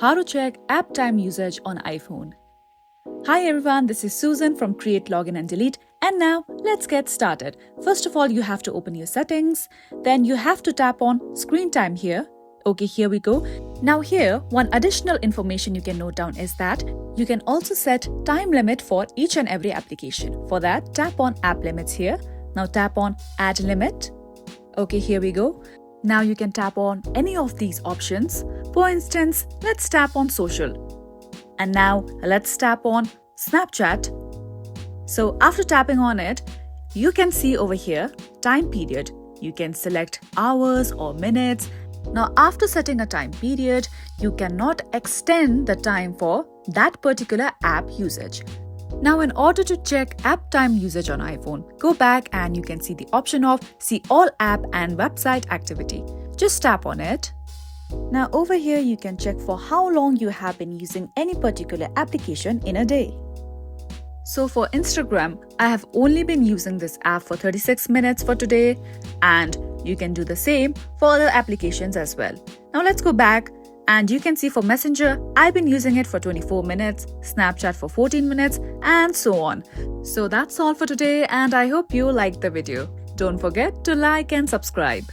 How to check app time usage on iPhone. Hi everyone, this is Susan from Create, Login and Delete, and now let's get started. First of all, you have to open your settings, then you have to tap on screen time here. Okay, here we go. Now here, one additional information you can note down is that you can also set time limit for each and every application. For that, tap on app limits here. Now tap on add limit. Okay, here we go. Now you can tap on any of these options. For instance, let's tap on social. And now let's tap on Snapchat. So after tapping on it, you can see over here time period. You can select hours or minutes. Now after setting a time period, you cannot extend the time for that particular app usage. Now in order to check app time usage on iPhone, go back and you can see the option of see all app and website activity. Just tap on it. Now over here you can check for how long you have been using any particular application in a day. So for Instagram, I have only been using this app for 36 minutes for today, and you can do the same for other applications as well. Now let's go back and you can see for Messenger, I've been using it for 24 minutes, Snapchat for 14 minutes and so on. So that's all for today and I hope you liked the video. Don't forget to like and subscribe.